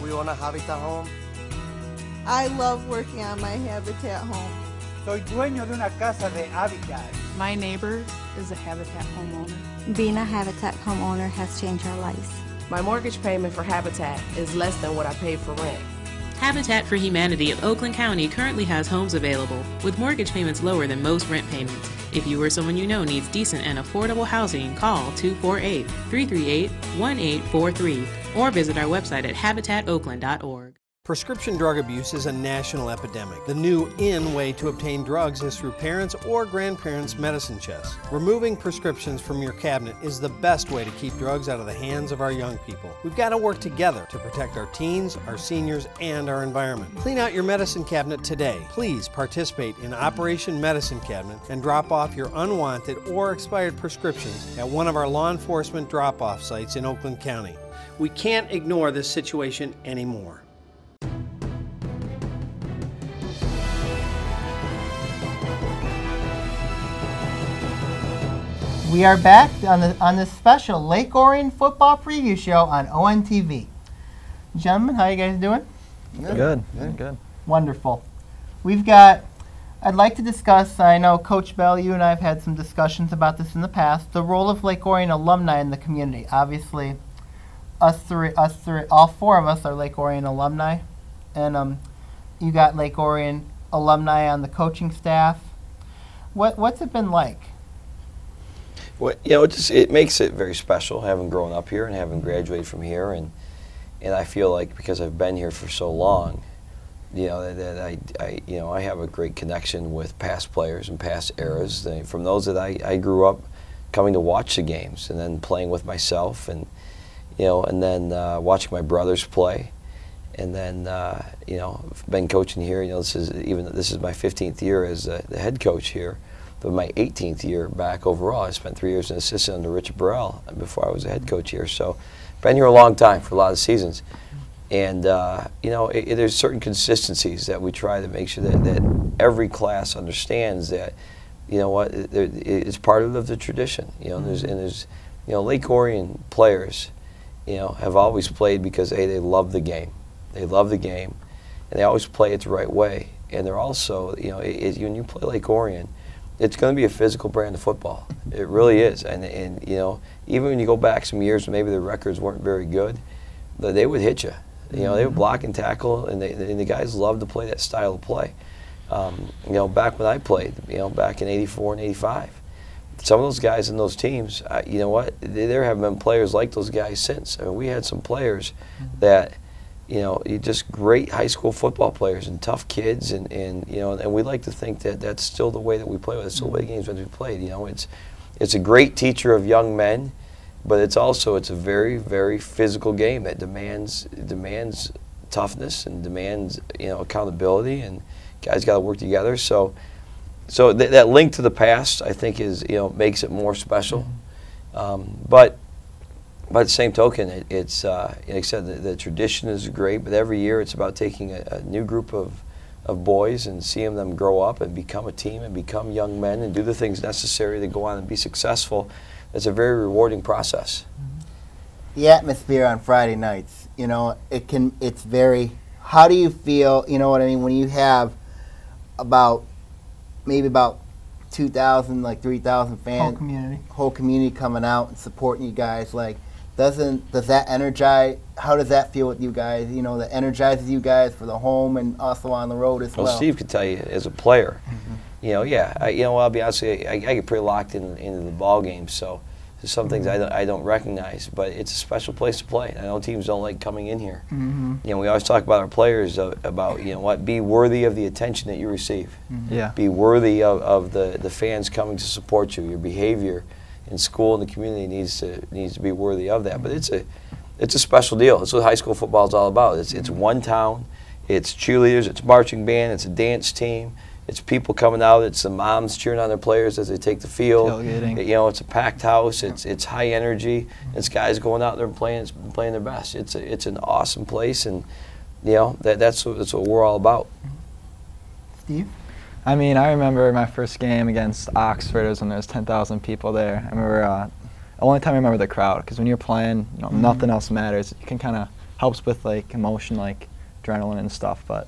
We want a Habitat home.
I love working on my Habitat home.
Soy dueño de una casa de Habitat.
My neighbor is a Habitat homeowner.
Being a Habitat homeowner has changed our lives.
My mortgage payment for Habitat is less than what I paid for rent.
Habitat for Humanity of Oakland County currently has homes available with mortgage payments lower than most rent payments. If you or someone you know needs decent and affordable housing, call 248-338-1843 or visit our website at habitatoakland.org.
Prescription drug abuse is a national epidemic. The new in way to obtain drugs is through parents' or grandparents' medicine chests. Removing prescriptions from your cabinet is the best way to keep drugs out of the hands of our young people. We've got to work together to protect our teens, our seniors, and our environment. Clean out your medicine cabinet today. Please participate in Operation Medicine Cabinet and drop off your unwanted or expired prescriptions at one of our law enforcement drop-off sites in Oakland County. We can't ignore this situation anymore.
We are back on this special Lake Orion football preview show on ONTV. Gentlemen, how you guys doing?
Good.
Wonderful. I'd like to discuss, I know Coach Bell, you and I have had some discussions about this in the past, the role of Lake Orion alumni in the community. Obviously, all 4 of us are Lake Orion alumni, and you got Lake Orion alumni on the coaching staff. What's it been like?
Well, it makes it very special having grown up here and having graduated from here, and I feel like because I've been here for so long, that I have a great connection with past players and past eras. From those that I grew up coming to watch the games and then playing with myself, and then watching my brothers play, and then been coaching here. This is my 15th year as the head coach here. But my 18th year back overall, I spent 3 years as an assistant under Richard Burrell before I was a head coach here. So been here a long time for a lot of seasons. And, you know, there's certain consistencies that we try to make sure that every class understands that, you know what, it's part of the tradition. You know, there's you know, Lake Orion players, you know, have always played because, A, they love the game. They love the game, and they always play it the right way. And they're also, you know, when you play Lake Orion, it's going to be a physical brand of football. It really is. And you know, even when you go back some years when maybe the records weren't very good, they would hit you. You know, they would block and tackle, and the guys love to play that style of play. You know, back when I played, you know, back in '84 and '85, some of those guys in those teams, you know what, there have been players like those guys since. I mean, we had some players that, you know, just great high school football players and tough kids, and you know, and we like to think that that's still the way that we play with it. It's still the way the games that we played. You know, it's a great teacher of young men, but it's a very, very physical game that demands toughness and demands, you know, accountability, and guys got to work together. So that link to the past, I think, is, you know, makes it more special. But by the same token, it's like I said, the tradition is great, but every year it's about taking a new group of boys and seeing them grow up and become a team and become young men and do the things necessary to go on and be successful. It's a very rewarding process.
The atmosphere on Friday nights, you know, it's very, how do you feel, you know what I mean, when you have maybe about 2,000, like 3,000 fans, whole community coming out and supporting you guys, like, does that energize, how does that feel with you guys, you know, that energizes you guys for the home and also on the road as well?
Well, Steve could tell you, as a player, you know, yeah, you know, I'll be honest with you, I get pretty locked into the ball game, so there's some things I don't recognize, but it's a special place to play. I know teams don't like coming in here. You know, we always talk about our players about, you know what, be worthy of the attention that you receive.
Yeah.
Be worthy of the fans coming to support you. Your behavior in school and the community needs to be worthy of that. But it's a special deal. It's what high school football is all about. It's one town. It's cheerleaders. It's marching band. It's a dance team. It's people coming out. It's the moms cheering on their players as they take the field.
Tailgating.
You know, it's a packed house. It's high energy. It's guys going out there and playing their best. It's an awesome place, and you know that's what we're all about.
Steve?
I mean, I remember my first game against Oxford. It was when there was 10,000 people there. I remember the only time I remember the crowd, because when you're playing, you know, nothing else matters. It can kind of helps with like emotion, like adrenaline and stuff. But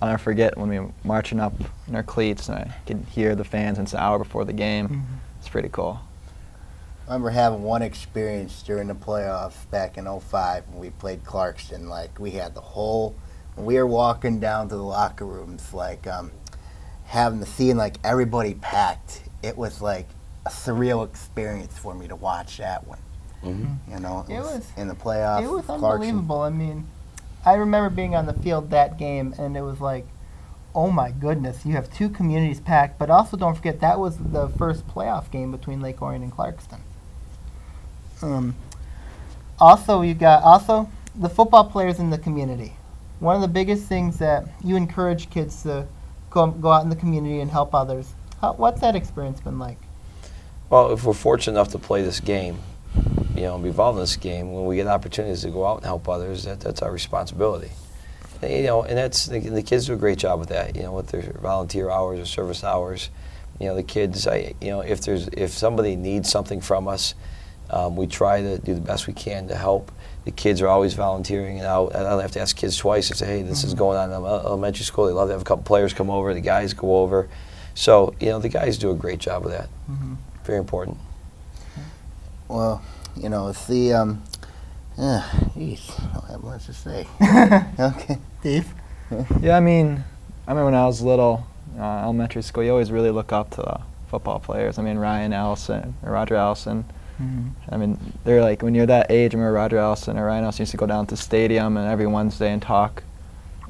I'll never forget when we were marching up in our cleats and I could hear the fans, and it's an hour before the game. It's pretty cool.
I remember having one experience during the playoffs back in '05 when we played Clarkston. Like, we had when we were walking down to the locker rooms, like seeing like everybody packed. It was like a surreal experience for me to watch that one. You know, it was in the playoffs.
It was
Clarkston.
unbelievable. I mean, I remember being on the field that game, and it was like, oh my goodness, you have two communities packed. But also, don't forget, that was the first playoff game between Lake Orion and Clarkston. Also, you got the football players in the community. One of the biggest things that you encourage kids to go out in the community and help others. What's that experience been like?
Well, if we're fortunate enough to play this game, you know, be involved in this game, when we get opportunities to go out and help others, that's our responsibility. And, you know, and the kids do a great job with that. You know, with their volunteer hours or service hours. You know, the kids. You know, if somebody needs something from us, we try to do the best we can to help. The kids are always volunteering, and I don't have to ask kids twice to say, hey, this is going on in elementary school. They love to have a couple players come over. The guys go over. So, you know, the guys do a great job of that. Very important.
Well, you know, it's the, geez, I don't have much to say. Okay.
Steve?
Yeah, I mean, I remember when I was little, elementary school, you always really look up to the football players. I mean, Roger Allison. I mean, they're like, when you're that age, I remember Roger Allison or Ryan Allison used to go down to the stadium and every Wednesday and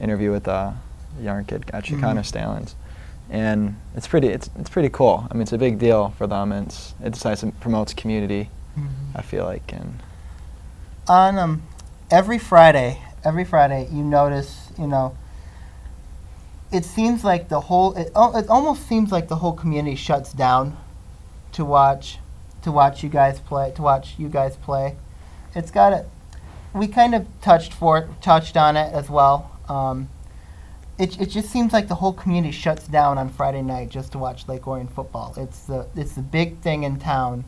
interview with a young kid at Chicago Stallions. And it's pretty cool. I mean, it's a big deal for them, and it promotes community, I feel like. And
on every Friday, you notice, you know, it seems like the whole it almost seems like the whole community shuts down to watch you guys play. It's got it. We kind of touched on it as well. It just seems like the whole community shuts down on Friday night just to watch Lake Orion football. It's the big thing in town.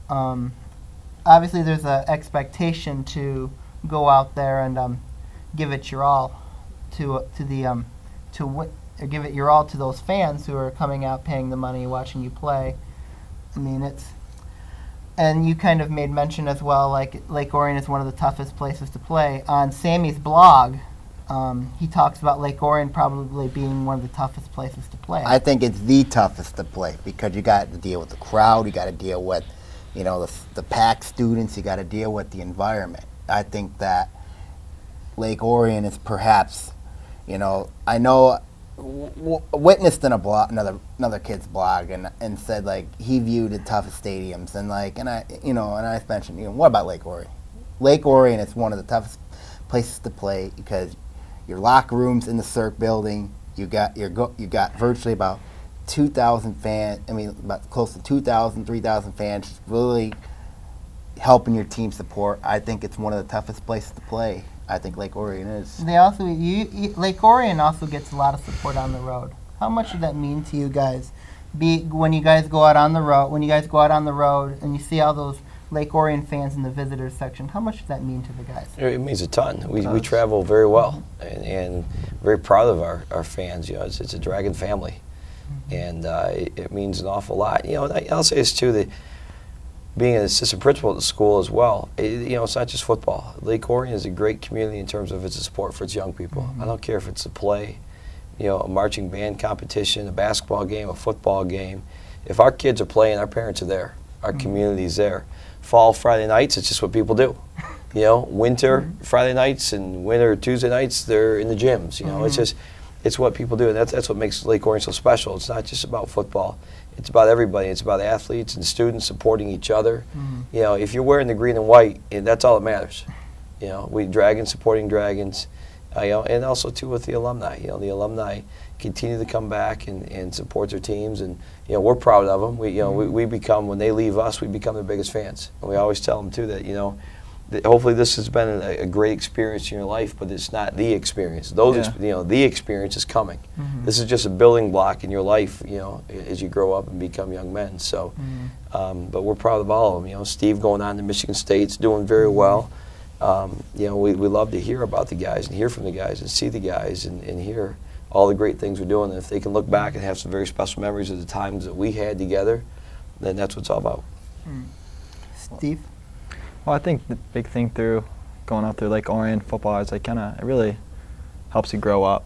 Obviously, there's an expectation to go out there and give it your all give it your all to those fans who are coming out, paying the money, watching you play. I mean, and you kind of made mention as well, like Lake Orion is one of the toughest places to play. On Sammy's blog, he talks about Lake Orion probably being one of the toughest places to play.
I think it's the toughest to play because you got to deal with the crowd, you got to deal with, the packed students, you got to deal with the environment. I think that Lake Orion is perhaps, I know witnessed in a blog, another kid's blog, and said like he viewed the toughest stadiums, and I mentioned, what about Lake Orion? Lake Orion is one of the toughest places to play because your locker rooms in the Cirque building, you got virtually about 2,000 fans. I mean, about close to 2,000, 3,000 fans, just really helping your team support. I think it's one of the toughest places to play. I think Lake Orion is.
They also Lake Orion also gets a lot of support on the road. How much does that mean to you guys? When you guys go out on the road, and you see all those Lake Orion fans in the visitors section, how much does that mean to the guys?
It means a ton. We travel very well, and very proud of our fans. It's a Dragon family, and it means an awful lot. And I'll say this too, that being an assistant principal at the school as well, it's not just football. Lake Orion is a great community in terms of its support for its young people. I don't care if it's a play, a marching band competition, a basketball game, a football game. If our kids are playing, our parents are there. Our community's there. Fall Friday nights, it's just what people do. Winter Friday nights and winter Tuesday nights, they're in the gyms. It's what people do, and that's what makes Lake Orion so special. It's not just about football. It's about everybody. It's about athletes and students supporting each other. If you're wearing the green and white, that's all that matters. We Dragons supporting Dragons, and also too with the alumni. The alumni continue to come back and support their teams, and we're proud of them. We become, when they leave us, we become their biggest fans. And we always tell them too that that hopefully this has been a great experience in your life, but it's not the experience. The experience is coming. This is just a building block in your life, as you grow up and become young men. So, but we're proud of all of them. Steve going on to Michigan State's doing very well. We love to hear about the guys and hear from the guys and see the guys and hear all the great things we're doing. And if they can look back and have some very special memories of the times that we had together, then that's what it's all about.
Steve?
Well, I think the big thing through going out through Lake Orion football is it really helps you grow up,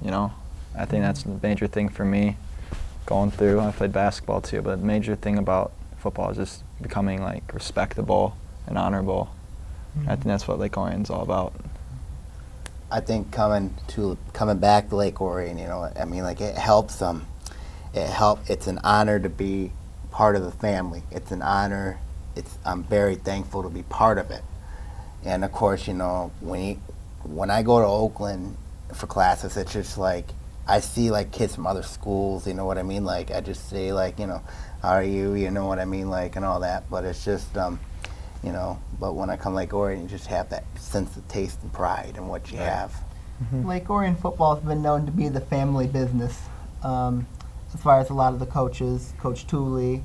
I think that's the major thing for me going through. I played basketball too, but the major thing about football is just becoming respectable and honorable. I think that's what Lake Orion's all about.
I think coming back to Lake Orion, it helps them. It's an honor to be part of the family. It's an honor. I'm very thankful to be part of it. And of course, when I go to Oakland for classes, it's just like I see kids from other schools, you know what I mean? I just say how are you, you know what I mean, and all that. But it's just but when I come to Lake Orion, you just have that sense of taste and pride in what you have.
Lake Orion football has been known to be the family business, as far as a lot of the coaches, Coach Tooley,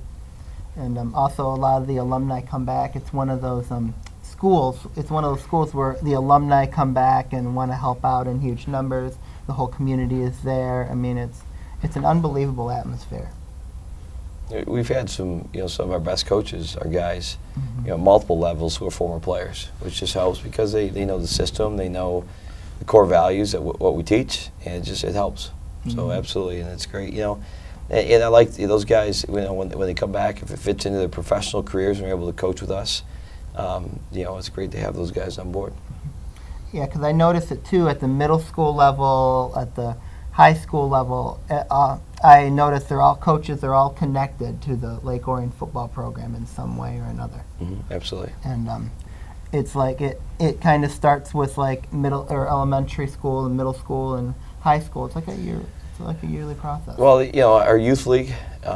and also a lot of the alumni come back. It's one of those schools. It's one of those schools where the alumni come back and want to help out in huge numbers. The whole community is there. I mean, it's an unbelievable atmosphere.
We've had some of our best coaches, our guys, multiple levels who are former players, which just helps because they know the system, they know the core values of what we teach, and it helps. So absolutely, and it's great, And I like those guys, when they come back, if it fits into their professional careers and they're able to coach with us, it's great to have those guys on board.
Yeah, because I noticed it too at the middle school level, at the high school level. I noticed they're all connected to the Lake Orion football program in some way or another.
Absolutely.
And it's it kind of starts with middle or elementary school and middle school and high school? It's like a year. It's like a yearly process.
Well, you know, our youth league,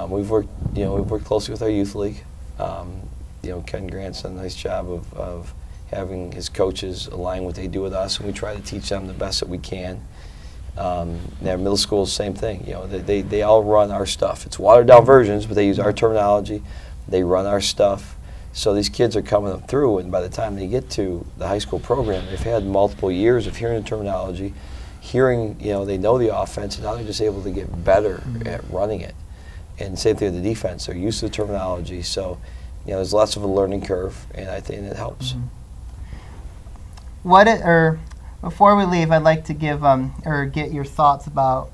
we've worked closely with our youth league. You know, Ken Grant's done a nice job of having his coaches align what they do with us, and we try to teach them the best that we can. Their middle school is the same thing. You know, they all run our stuff. It's watered down versions, but they use our terminology. They run our stuff. So these kids are coming through, and by the time they get to the high school program, they've had multiple years of hearing the terminology, hearing, you know, they know the offense, and now they're just able to get better at running it. And same thing with the defense. They're used to the terminology. So, you know, there's less of a learning curve, and I think it helps.
Before we leave, I'd like to give or get your thoughts about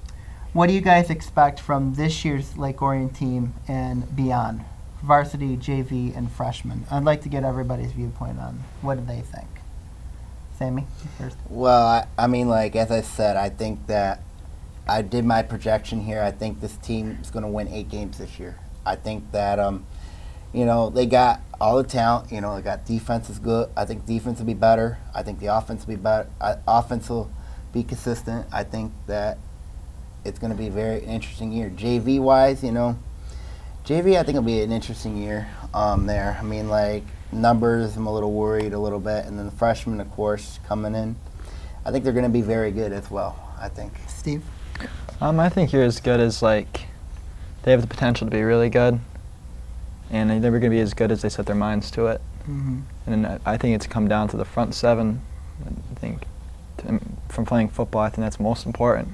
what do you guys expect from this year's Lake Orion team and beyond, varsity, JV, and freshmen. I'd like to get everybody's viewpoint on what do they think. Sammy, you first.
Well, I mean, like, as I said, I think that I did my projection here. I think this team is going to win 8 games this year. I think that, you know, they got all the talent. You know, they got defense is good. I think defense will be better. I think the offense will be better. Offense will be consistent. I think that it's going to be a very interesting year. JV-wise, you know, JV I think will be an interesting year there. I mean, like, numbers, I'm a little worried a little bit. And then the freshmen, of course, coming in. I think they're going to be very good as well, I think.
Steve?
I think you're as good as, like, they have the potential to be really good. And they're never going to be as good as they set their minds to it. And I think it's come down to the front 7. I think from playing football, I think that's the most important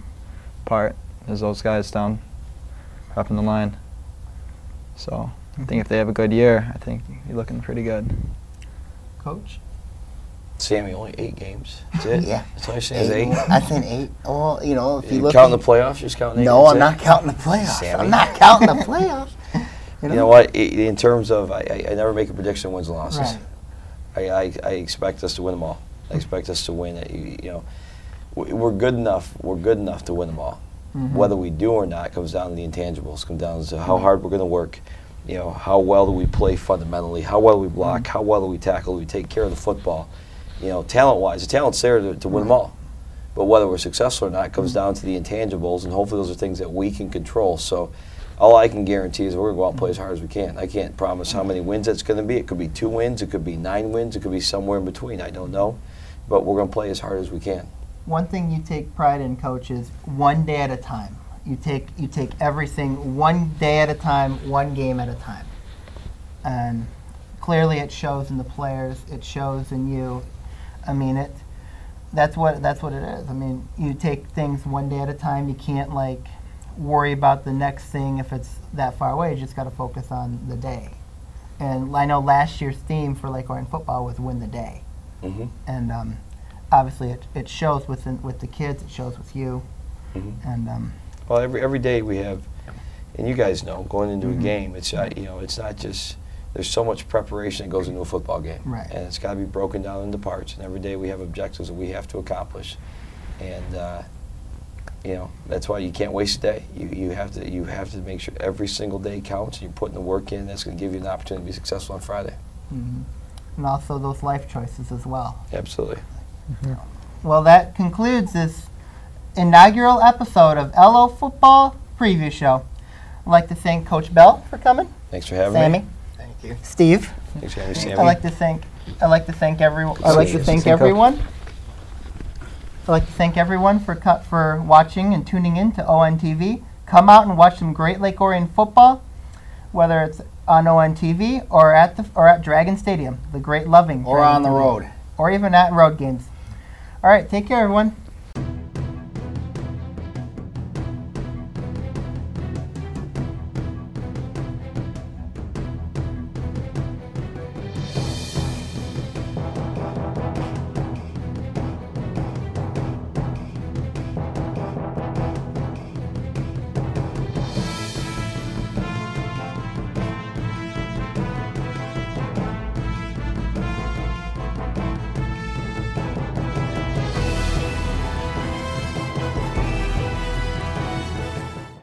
part, is those guys down up in the line. So I think if they have a good year, I think you're looking pretty good.
Coach?
Sammy, only 8 games. That's it?
Yeah.
That's all you're saying is 8?
I think 8. Well, you know, if you look
counting the playoffs, just counting 8?
No, I'm not counting the playoffs.
Sammy.
I'm not counting the playoffs.
You know what? In terms of, I never make a prediction of wins and losses.
Right.
I expect us to win them all. I expect us to win it. You know, we're good enough. We're good enough to win them all. Whether we do or not comes down to the intangibles. Comes down to how hard we're going to work. You know, how well do we play fundamentally? How well do we block? How well do we tackle? Do we take care of the football? You know, talent-wise, the talent's there to win them all. But whether we're successful or not comes down to the intangibles, and hopefully those are things that we can control. So all I can guarantee is we're going to go out and play as hard as we can. I can't promise how many wins it's going to be. It could be 2 wins. It could be 9 wins. It could be somewhere in between. I don't know. But we're going to play as hard as we can.
One thing you take pride in, Coach, is one day at a time. You take everything one day at a time, one game at a time. And clearly it shows in the players. It shows in you. I mean, that's what it is. I mean, you take things one day at a time. You can't, like, worry about the next thing if it's that far away. You just got to focus on the day. And I know last year's theme for Lake Orion football was win the day. And obviously it shows with the kids. It shows with you. And
well, every day we have, and you guys know, going into a game, it's you know, it's not just. There's so much preparation that goes into a football game,
right.
And it's got to be broken down into parts. And every day we have objectives that we have to accomplish, and you know, that's why you can't waste a day. You have to make sure every single day counts. And you're putting the work in. That's going to give you an opportunity to be successful on Friday.
And also those life choices as well.
Absolutely.
Well, that concludes this inaugural episode of LO Football Preview Show. I'd like to thank Coach Bell for coming.
Thanks for having
Sammy.
me.
Thank you.
Steve.
Thanks for having me, Sammy.
I'd like to thank everyone for watching and tuning in to ONTV. Come out and watch some great Lake Orion football, whether it's on ONTV or at Dragon Stadium, the great loving.
Or on the road.
Or even at road games. All right, take care, everyone.